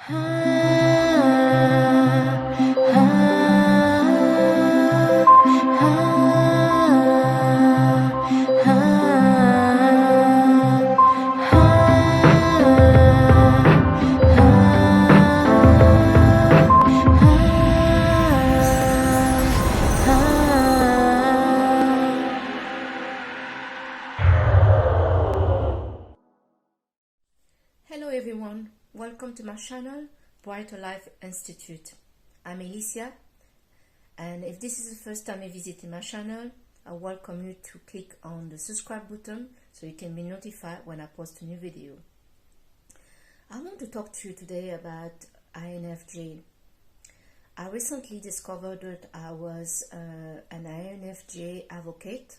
Hello everyone, welcome to my channel, Brighter Life Institute. I'm Alicia, and if this is the first time you visited my channel, I welcome you to click on the subscribe button so you can be notified when I post a new video. I want to talk to you today about INFJ. I recently discovered that I was an INFJ advocate.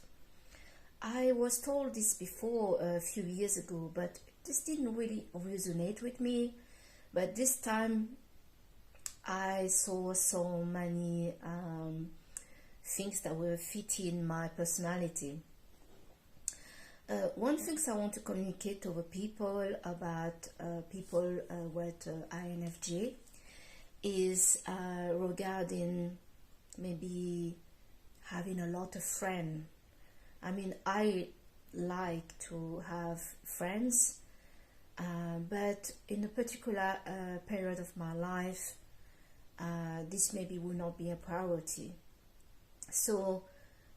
I was told this before a few years ago, but this didn't really resonate with me. But this time I saw so many things that were fitting my personality. One thing I want to communicate to the people about people with INFJ is regarding maybe having a lot of friends. I mean, I like to have friends, but in a particular period of my life, this maybe will not be a priority. So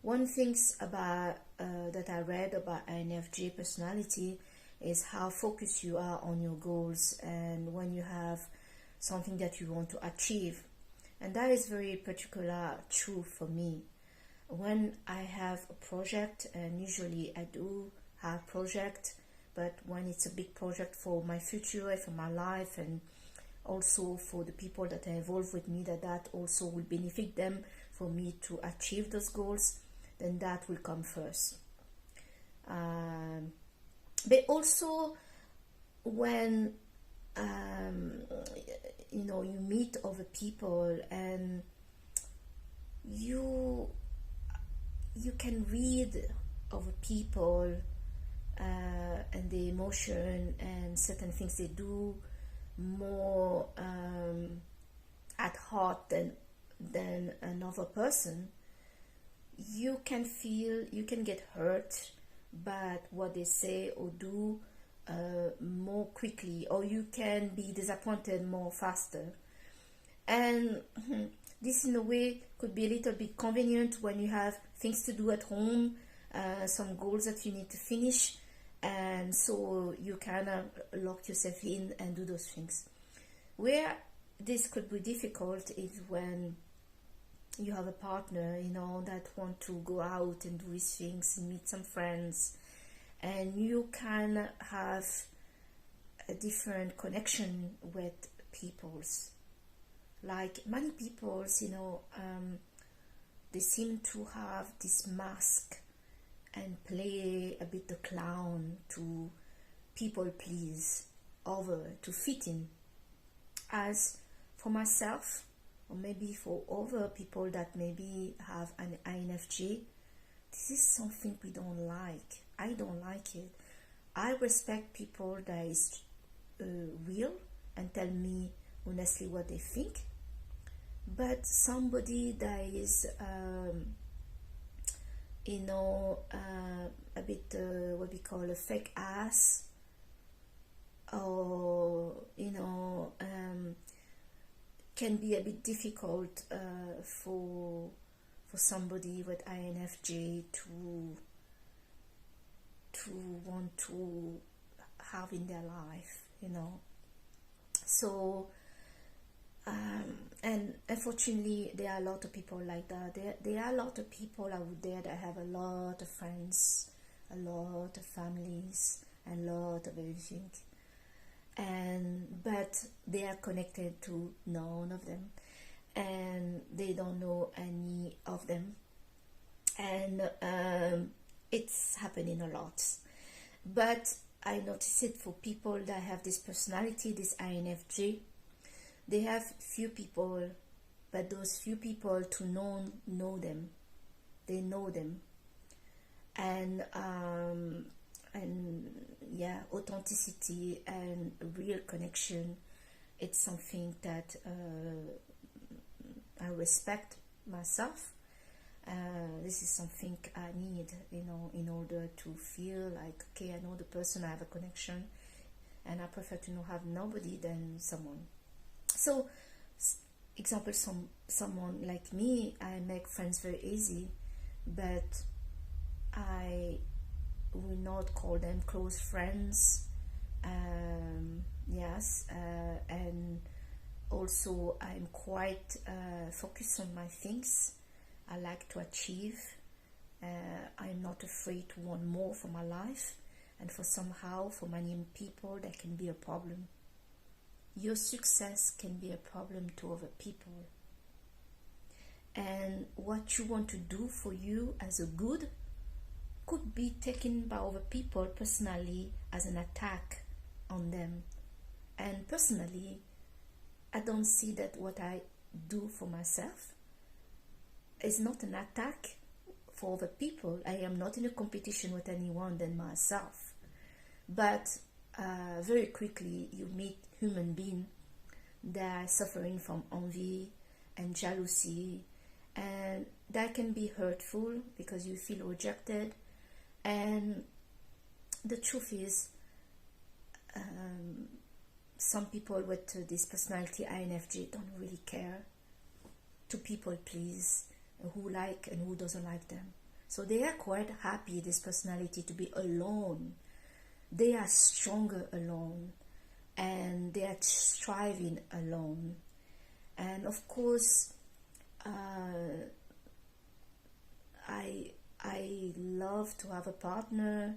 one thing about that I read about INFJ personality is how focused you are on your goals and when you have something that you want to achieve. And that is very particular true for me. When I have a project, and usually I do have project, but when it's a big project for my future, for my life, and also for the people that are involved with me, that also will benefit them for me to achieve those goals, then that will come first. But also when you meet other people and you can read other people and the emotion and certain things they do more at heart than another person. You can get hurt by what they say or do more quickly, or you can be disappointed more faster. And this in a way could be a little bit convenient when you have things to do at home, some goals that you need to finish, and so you kind of lock yourself in and do those things. Where this could be difficult is when you have a partner, that want to go out and do his things, meet some friends, and you can have a different connection with people's. Like many people, they seem to have this mask and play a bit the clown to people please, to fit in. As for myself, or maybe for other people that maybe have an INFJ, this is something we don't like. I don't like it. I respect people that is real and tell me honestly what they think. But somebody that is a bit what we call a fake ass, or can be a bit difficult for somebody with INFJ to want to have in their life, so and unfortunately there are a lot of people like that. There are a lot of people out there that have a lot of friends, a lot of families, and a lot of everything, but they are connected to none of them, and they don't know any of them, and it's happening a lot. But I notice it for people that have this personality, this INFJ. They have few people, but those few people to know them. They know them, and yeah, authenticity and real connection it's something that I respect myself. This is something I need, in order to feel like, okay, I know the person, I have a connection, and I prefer to not have nobody than someone. So, example, someone like me, I make friends very easy, but I will not call them close friends. Yes, and also I'm quite focused on my things. I like to achieve. I'm not afraid to want more for my life, and for many people that can be a problem. Your success can be a problem to other people, and what you want to do for you as a good could be taken by other people personally as an attack on them. And personally, I don't see that what I do for myself is not an attack for other people. I am not in a competition with anyone than myself. But very quickly you meet human beings that are suffering from envy and jealousy, and that can be hurtful because you feel rejected. And the truth is, some people with this personality INFJ don't really care to people please, who like and who doesn't like them. So they are quite happy, this personality, to be alone. They are stronger alone, and they are striving alone. And of course, I love to have a partner,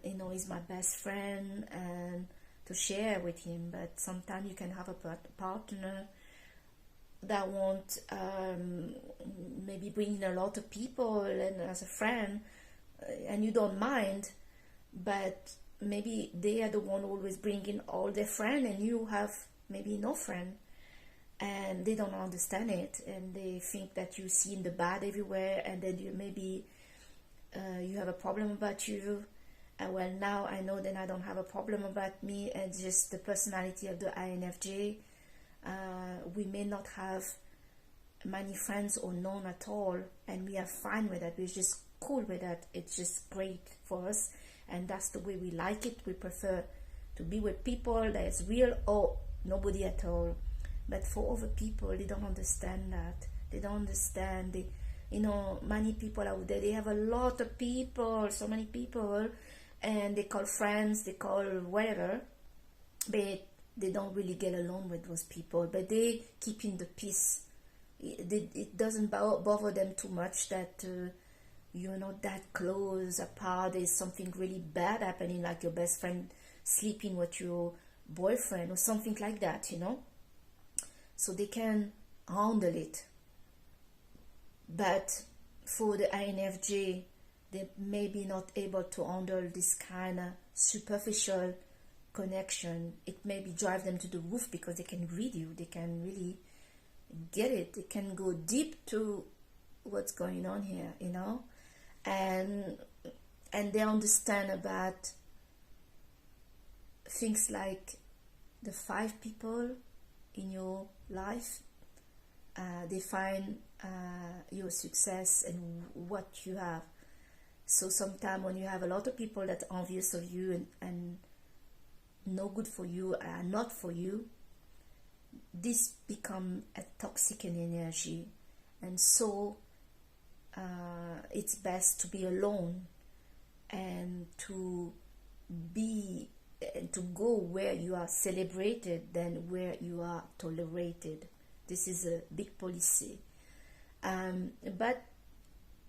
he's my best friend, and to share with him. But sometimes you can have a partner that won't maybe bring in a lot of people and as a friend, and you don't mind, but maybe they are the one always bringing all their friends, and you have maybe no friend, and they don't understand it, and they think that you see the bad everywhere, and then you maybe you have a problem about you. Well, now I know that I don't have a problem about me, and just the personality of the INFJ. We may not have many friends or none at all, and we are fine with that. We're just cool with that. It's just great for us, and that's the way we like it. We prefer to be with people that is real or nobody at all. But for other people, they don't understand that. They don't understand. Many people out there, they have a lot of people, so many people, and they call friends, they call whatever, but they don't really get along with those people. But they keep in the peace. It doesn't bother them too much that you're not that close apart. There's something really bad happening, like your best friend sleeping with your boyfriend or something like that, So they can handle it. But for the INFJ, they may be not able to handle this kind of superficial connection. It maybe drive them to the roof because they can read you. They can really get it. They can go deep to what's going on here, and they understand about things like the 5 people in your life. They find your success and what you have. So sometimes when you have a lot of people that are envious of you and no good for you, are not for you, this become a toxic energy. And so it's best to be alone and to go where you are celebrated than where you are tolerated. This is a big policy. But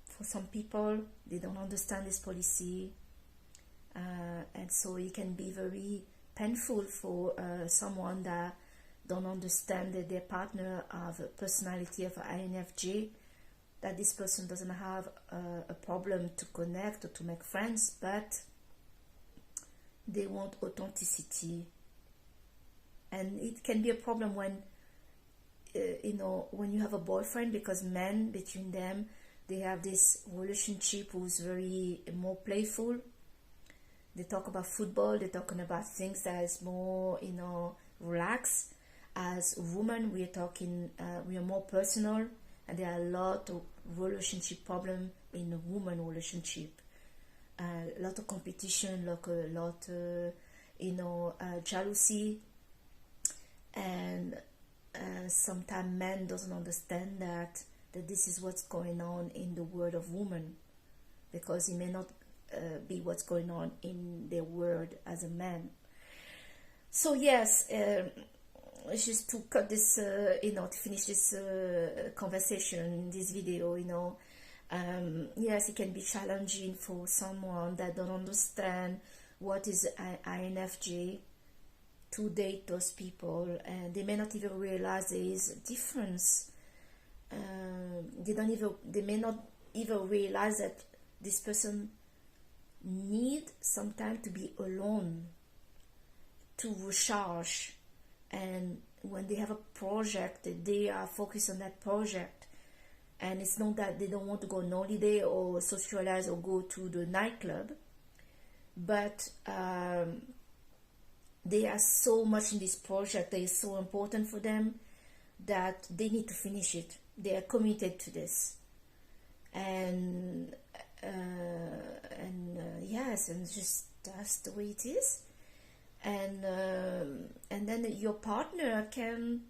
for some people, they don't understand this policy, and so it can be very painful for someone that don't understand that their partner have a personality of INFJ, that this person doesn't have a problem to connect or to make friends, but they want authenticity. And it can be a problem when when you have a boyfriend, because men, between them, they have this relationship who's very more playful. They talk about football, they're talking about things that is more relaxed. As women, we are talking, we are more personal, and there are a lot of relationship problem in a woman relationship. A lot of competition, like a lot, jealousy, and sometimes men doesn't understand that this is what's going on in the world of women, because it may not be what's going on in their world as a man. So yes, just to cut this, to finish this conversation, this video, yes, it can be challenging for someone that don't understand what is INFJ to date those people, and they may not even realize there is a difference. They may not even realize that this person need some time to be alone, to recharge, and when they have a project, they are focused on that project. And it's not that they don't want to go on holiday or socialize or go to the nightclub, but they are so much in this project that is so important for them that they need to finish it. They are committed to this, and yes, and just that's the way it is. And then your partner can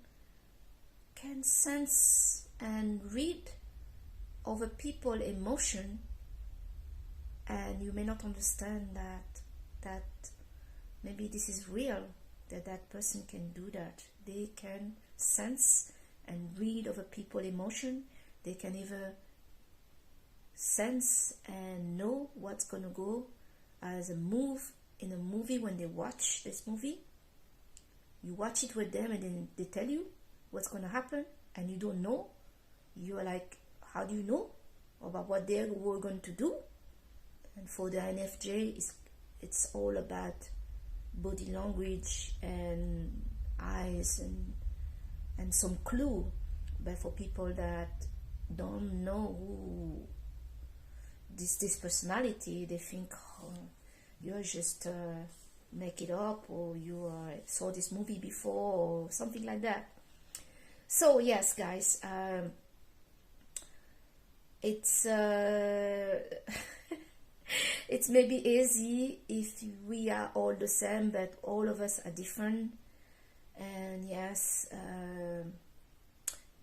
sense and read over people emotion, and you may not understand that maybe this is real, that person can do that. They can sense and read over people emotion. They can even sense and know what's gonna go as a move in a movie. When they watch this movie, you watch it with them, and then they tell you what's gonna happen, and you don't know. You are like, how do you know about what they were going to do? And for the INFJ, it's all about body language and eyes and some clue. But for people that don't know who this personality, they think, oh, you're just make it up, or you saw this movie before, or something like that. So yes, guys, it's it's maybe easy if we are all the same, but all of us are different. And yes,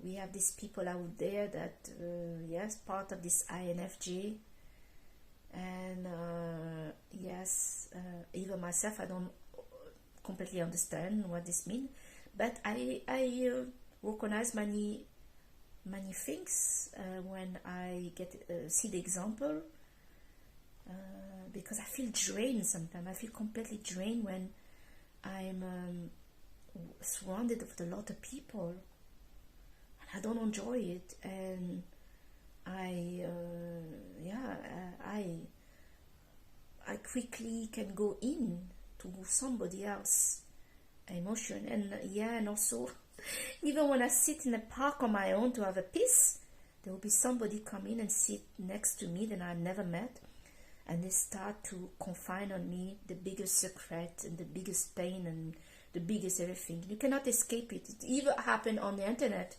we have these people out there that yes, part of this INFJ. And yes, even myself, I don't completely understand what this means, but I recognize many things when I see the example, because I feel drained sometimes. I feel completely drained when I'm surrounded with a lot of people, and I don't enjoy it. And I quickly can go in to somebody else emotion. And also even when I sit in a park on my own to have a peace, there will be somebody come in and sit next to me that I never met, and they start to confide on me the biggest secret and the biggest pain and the biggest everything. You cannot escape it. It even happened on the internet.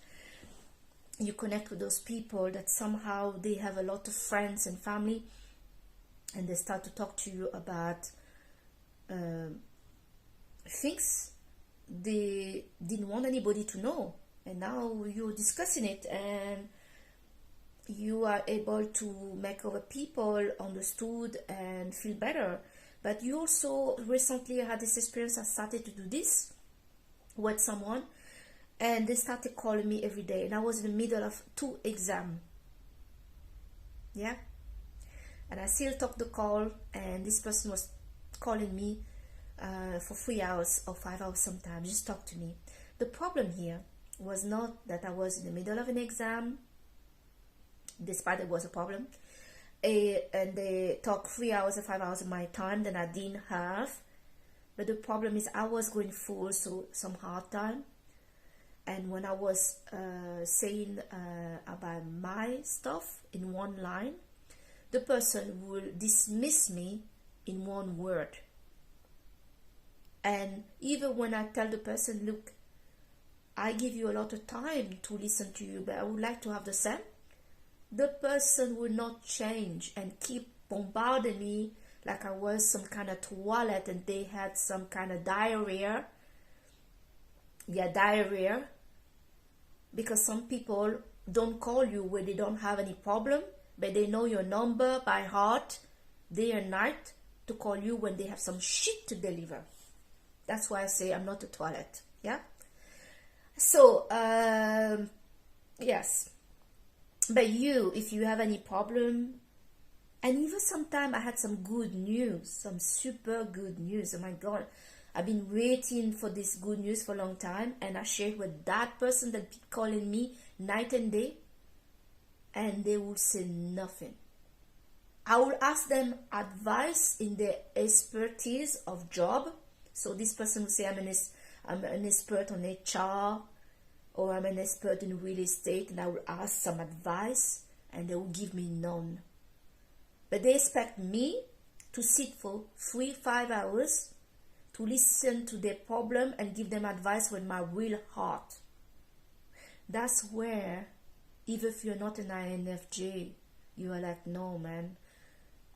You connect with those people that somehow they have a lot of friends and family, and they start to talk to you about things they didn't want anybody to know, and now you're discussing it, and you are able to make other people understood and feel better. But you also recently had this experience. I started to do this with someone, and they started calling me every day, and I was in the middle of 2 exams. Yeah, and I still took the call, and this person was calling me for 3 hours or 5 hours sometimes, just talk to me. The problem here was not that I was in the middle of an exam, despite it was a problem, and they talked 3 hours or 5 hours of my time that I didn't have. But the problem is I was going through some hard time, and when I was saying about my stuff in one line, the person will dismiss me in one word. And even when I tell the person, look, I give you a lot of time to listen to you, but I would like to have the same, the person will not change and keep bombarding me like I was some kind of toilet and they had some kind of diarrhea. Yeah, diarrhea. Because some people don't call you when they don't have any problem, but they know your number by heart day and night to call you when they have some shit to deliver. That's why I say I'm not a toilet. Yeah. So yes, but you, if you have any problem, and even sometimes I had some good news, some super good news. Oh my God, I've been waiting for this good news for a long time, and I share with that person that keep calling me night and day, and they will say nothing. I will ask them advice in their expertise of job. So this person will say, I'm an expert on HR, or I'm an expert in real estate, and I will ask some advice, and they will give me none. But they expect me to sit for 3-5 hours to listen to their problem and give them advice with my real heart. That's where, even if you're not an INFJ, you are like, no man,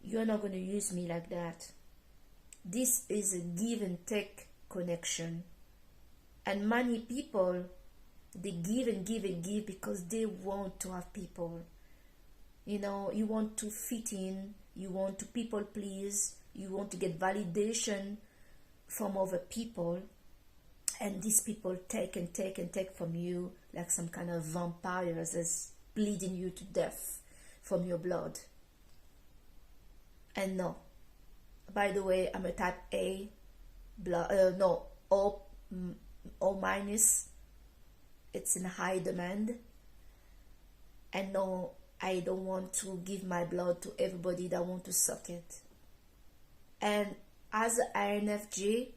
you're not going to use me like that. This is a give and take connection. And many people, they give and give and give because they want to have people. You know, you want to fit in, you want to people please, you want to get validation from other people, and these people take and take and take from you like some kind of vampires that's bleeding you to death from your blood. And no, by the way, I'm a type A, O minus. It's in high demand. And no, I don't want to give my blood to everybody that want to suck it. And as an INFJ,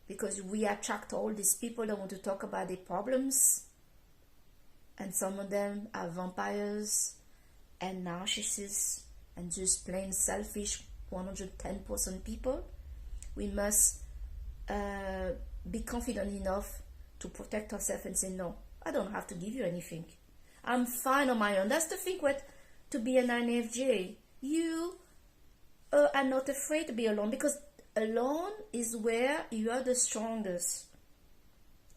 because we attract all these people that want to talk about their problems, and some of them are vampires and narcissists and just plain selfish 110% people, we must be confident enough to protect ourselves and say, no, I don't have to give you anything. I'm fine on my own. That's the thing with to be an INFJ. You are not afraid to be alone, because alone is where you are the strongest.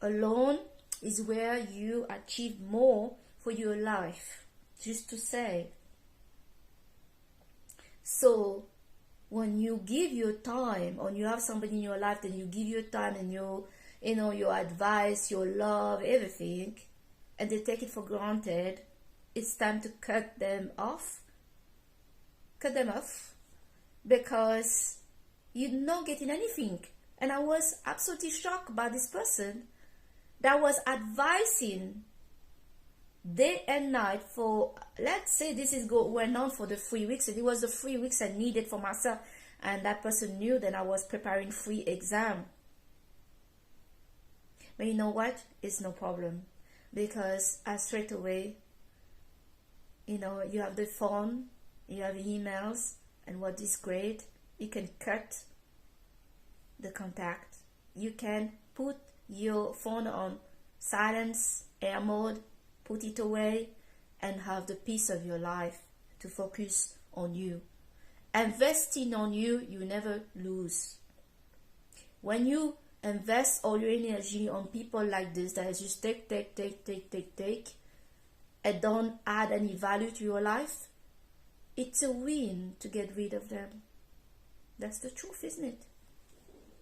Alone is where you achieve more for your life. Just to say. So when you give your time, or you have somebody in your life, then you give your time and your advice, your love, everything, and they take it for granted, it's time to cut them off. Cut them off, because you're not getting anything. And I was absolutely shocked by this person that was advising day and night for, let's say this went on for the 3 weeks, and it was the 3 weeks I needed for myself, and that person knew that I was preparing 3 exams. But you know what? It's no problem, because I straight away, you have the phone, you have emails, and what is great, you can cut the contact. You can put your phone on silence, air mode, put it away, and have the peace of your life to focus on you. Investing on you, you never lose. When you invest all your energy on people like this that just take, and don't add any value to your life, it's a win to get rid of them. That's the truth, isn't it?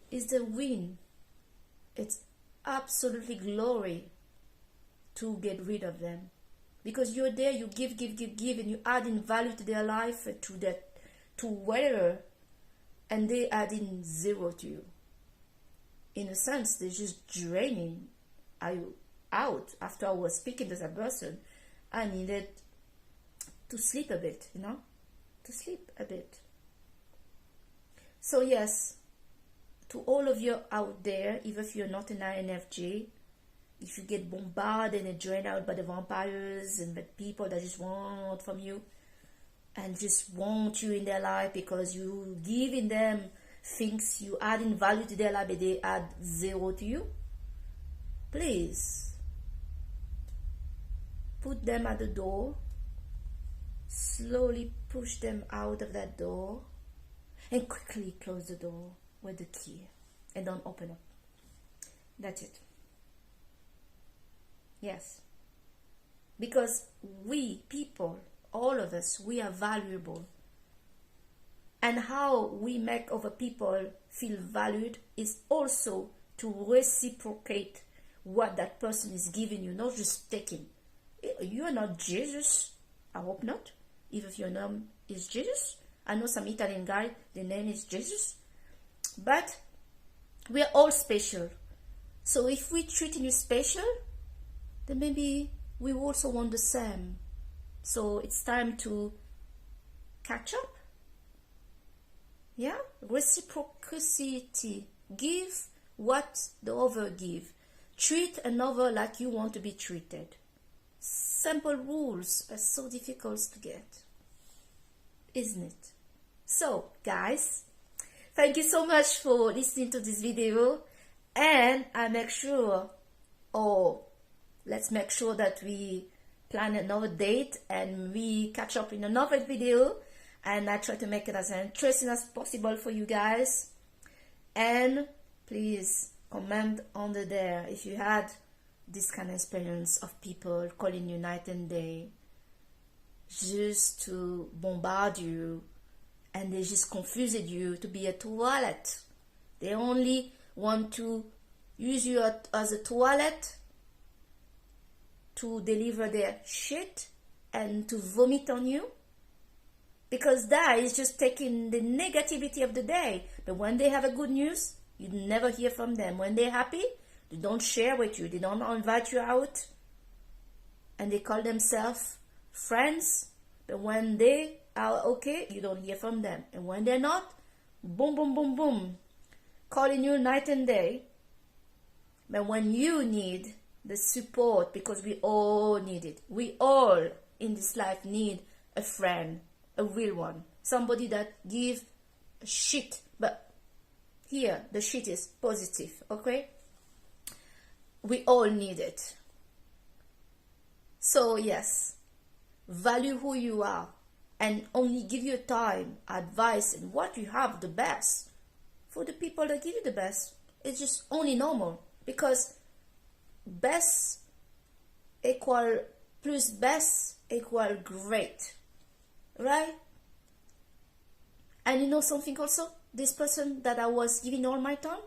It's a win. It's absolutely glory to get rid of them, because you're there, you give, and you add in value to their life, to whatever, and they add in zero to you. In a sense, they're just draining you out. After I was speaking to that person, I needed to sleep a bit, to sleep a bit. So yes, to all of you out there, even if you're not an INFJ, if you get bombarded and drained out by the vampires and the people that just want from you and just want you in their life because you giving them thinks you adding value to their life, but they add zero to you, please put them at the door, slowly push them out of that door, and quickly close the door with the key, and don't open up. That's it. Yes. Because we people, all of us, we are valuable. And how we make other people feel valued is also to reciprocate what that person is giving you, not just taking. You are not Jesus. I hope not. Even if your name is Jesus. I know some Italian guy, the name is Jesus. But we are all special. So if we treating you special, then maybe we also want the same. So it's time to catch up. Yeah, reciprocity. Give what the other give. Treat another like you want to be treated. Simple rules are so difficult to get, isn't it? So, guys, thank you so much for listening to this video, and I make sure, let's make sure that we plan another date and we catch up in another video. And I try to make it as interesting as possible for you guys. And please comment under there if you had this kind of experience of people calling you night and day just to bombard you, and they just confused you to be a toilet. They only want to use you as a toilet to deliver their shit and to vomit on you. Because that is just taking the negativity of the day. But when they have a good news, you never hear from them. When they're happy, they don't share with you. They don't invite you out. And they call themselves friends. But when they are okay, you don't hear from them. And when they're not, boom, boom, boom, boom. Calling you night and day. But when you need the support, because we all need it. We all in this life need a friend. A real one, somebody that give a shit, but here the shit is positive. Okay, we all need it. So yes, value who you are, and only give your time, advice, and what you have the best for the people that give you the best. It's just only normal, because best equal plus best equal great. Right? And you know something also? This person that I was giving all my time,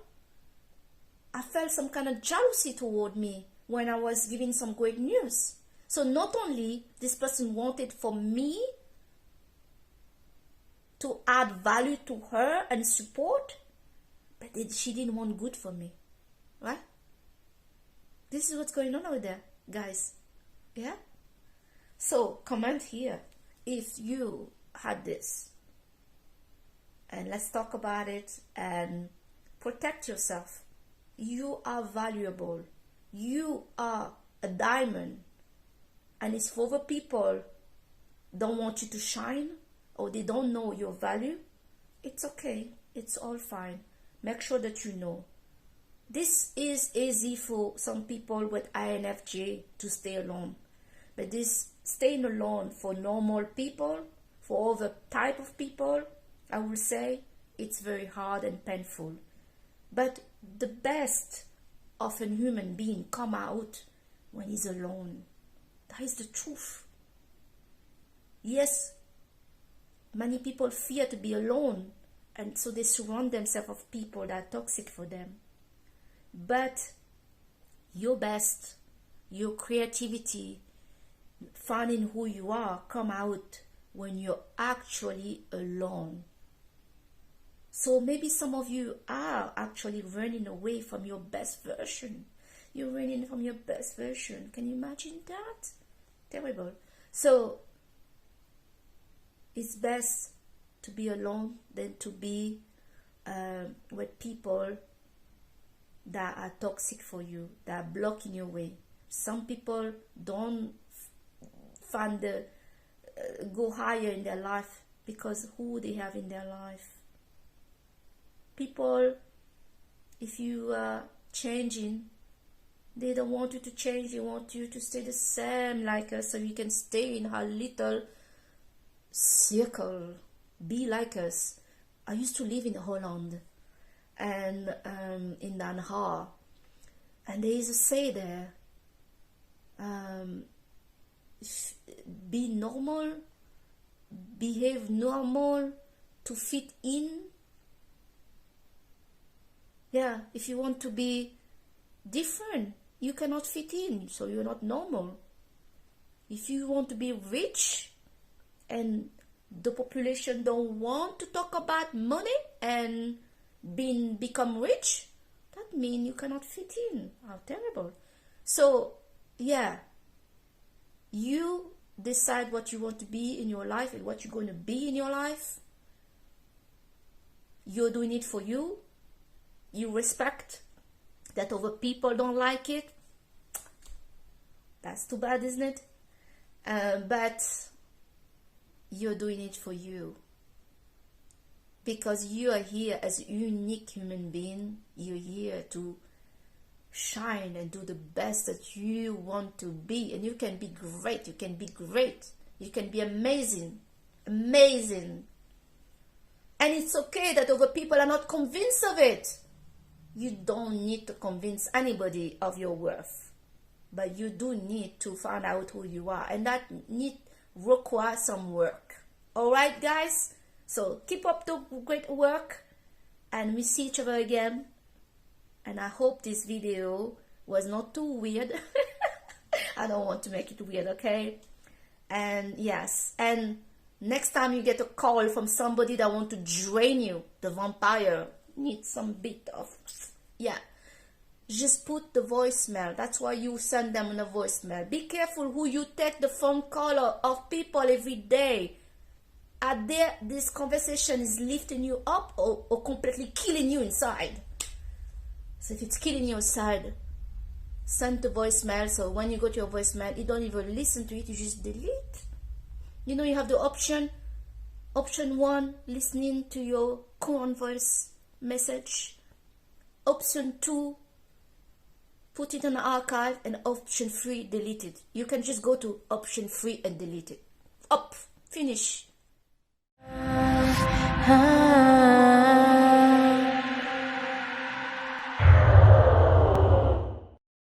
I felt some kind of jealousy toward me when I was giving some great news. So not only this person wanted for me to add value to her and support, but she didn't want good for me. Right? This is what's going on over there, guys. Yeah? So comment here if you had this, and let's talk about it and protect yourself. You are valuable. You are a diamond. And if other people don't want you to shine, or they don't know your value, it's okay. It's all fine. Make sure that you know. This is easy for some people with INFJ to stay alone. But this staying alone for normal people, for other type of people, I will say it's very hard and painful. But the best of a human being come out when he's alone. That is the truth. Yes, many people fear to be alone, and so they surround themselves with people that are toxic for them. But your best, your creativity, finding who you are, come out when you're actually alone. So maybe some of you are actually running away from your best version. You're running from your best version. Can you imagine that? Terrible. So it's best to be alone than to be with people that are toxic for you, that are blocking your way. Some people don't find go higher in their life because who they have in their life. people, if you are changing, they don't want you to change. They want you to stay the same like us, so you can stay in our little circle, be like us. I used to live in Holland, and in Den Haag, and there is a say there, be normal, behave normal to fit in. Yeah, if you want to be different, you cannot fit in, so you're not normal. If you want to be rich and the population don't want to talk about money and become rich, that means you cannot fit in. How terrible. So yeah, you decide what you want to be in your life and what you're going to be in your life. You're doing it for you. You respect that other people don't like it. That's too bad, isn't it? But you're doing it for you, because you are here as a unique human being. You're here to shine and do the best that you want to be, and you can be great. You can be great. You can be amazing, amazing. And it's okay that other people are not convinced of it. You don't need to convince anybody of your worth, but you do need to find out who you are, and that requires some work. All right, guys? So keep up the great work, and we see each other again. And I hope this video was not too weird. I don't want to make it weird, okay? And yes, and next time you get a call from somebody that want to drain you, the vampire needs some bit of, yeah, just put the voicemail. That's why you send them on a voicemail. Be careful who you take the phone call of people every day. Are there, this conversation is lifting you up or completely killing you inside? So if it's killing you inside, send the voicemail. So when you go to your voicemail, you don't even listen to it, you just delete. You know, you have the option 1, listening to your current voice message. Option 2, put it in the archive, and option 3, delete it. You can just go to option 3 and delete it. Up, finish.